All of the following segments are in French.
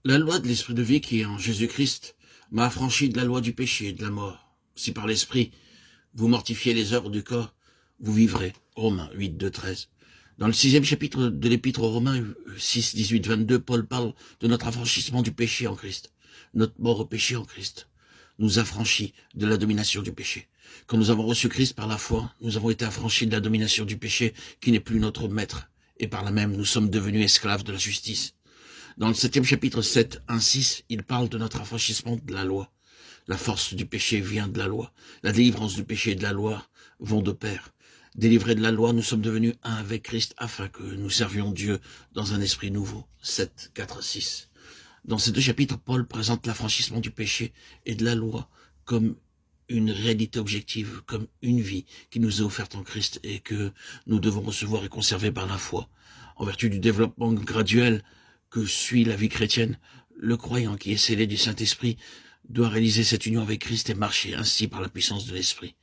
La loi de l'esprit de vie qui est en Jésus-Christ m'a affranchi de la loi du péché et de la mort. Si par l'esprit vous mortifiez les œuvres du corps, vous vivrez. Romains 8, 2, 13. Dans le 6e chapitre de l'épître aux Romains 6, 18, 22, Paul parle de notre affranchissement du péché en Christ. Notre mort au péché en Christ nous affranchit de la domination du péché. Quand nous avons reçu Christ par la foi, nous avons été affranchis de la domination du péché qui n'est plus notre maître. Et par là même, nous sommes devenus esclaves de la justice. Dans le 7e chapitre 7, 1, 6, il parle de notre affranchissement de la loi. La force du péché vient de la loi. La délivrance du péché et de la loi vont de pair. Délivrés de la loi, nous sommes devenus un avec Christ afin que nous servions Dieu dans un esprit nouveau. 7, 4, 6. Dans ces deux chapitres, Paul présente l'affranchissement du péché et de la loi comme une réalité objective, comme une vie qui nous est offerte en Christ et que nous devons recevoir et conserver par la foi. En vertu du développement graduel que suit la vie chrétienne, le croyant qui est scellé du Saint-Esprit doit réaliser cette union avec Christ et marcher ainsi par la puissance de l'Esprit.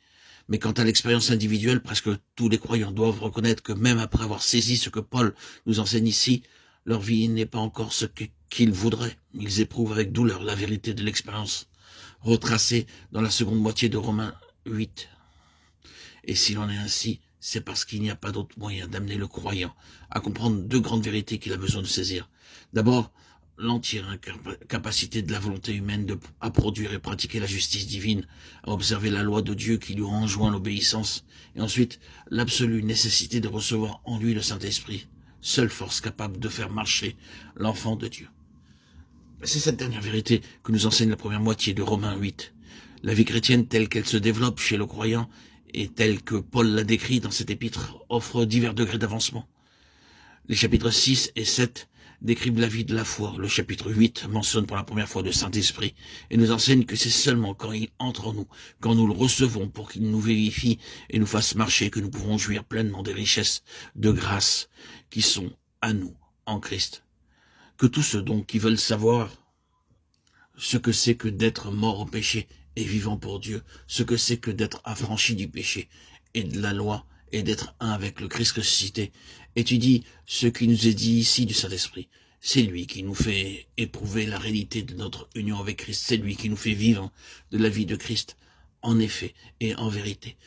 Mais quant à l'expérience individuelle, presque tous les croyants doivent reconnaître que même après avoir saisi ce que Paul nous enseigne ici, leur vie n'est pas encore ce qu'ils voudraient. Ils éprouvent avec douleur la vérité de l'expérience retracée dans la seconde moitié de Romains 8. Et s'il en est ainsi, c'est parce qu'il n'y a pas d'autre moyen d'amener le croyant à comprendre deux grandes vérités qu'il a besoin de saisir. D'abord, l'entière incapacité de la volonté humaine à produire et pratiquer la justice divine, à observer la loi de Dieu qui lui enjoint l'obéissance, et ensuite l'absolue nécessité de recevoir en lui le Saint-Esprit, seule force capable de faire marcher l'enfant de Dieu. C'est cette dernière vérité que nous enseigne la première moitié de Romains 8. La vie chrétienne telle qu'elle se développe chez le croyant et telle que Paul l'a décrit dans cet épître offre divers degrés d'avancement. Les chapitres 6 et 7 décrivent la vie de la foi. Le chapitre 8 mentionne pour la première fois le Saint-Esprit et nous enseigne que c'est seulement quand il entre en nous, quand nous le recevons pour qu'il nous vivifie et nous fasse marcher, que nous pouvons jouir pleinement des richesses de grâce qui sont à nous en Christ. Que tous ceux donc qui veulent savoir ce que c'est que d'être mort au péché et vivant pour Dieu, ce que c'est que d'être affranchi du péché et de la loi et d'être un avec le Christ ressuscité, étudie ce qui nous est dit ici du Saint-Esprit. C'est lui qui nous fait éprouver la réalité de notre union avec Christ, c'est lui qui nous fait vivre de la vie de Christ, en effet et en vérité.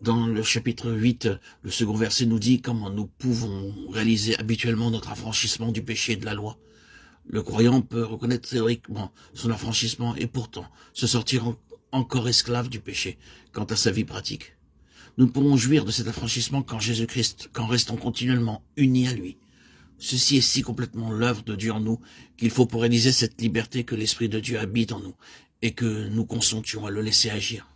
Dans le chapitre 8, le second verset nous dit comment nous pouvons réaliser habituellement notre affranchissement du péché et de la loi. Le croyant peut reconnaître théoriquement son affranchissement et pourtant se sortir encore esclave du péché quant à sa vie pratique. Nous ne pourrons jouir de cet affranchissement qu'en Jésus-Christ, qu'en restant continuellement unis à lui. Ceci est si complètement l'œuvre de Dieu en nous qu'il faut pour réaliser cette liberté que l'Esprit de Dieu habite en nous et que nous consentions à le laisser agir.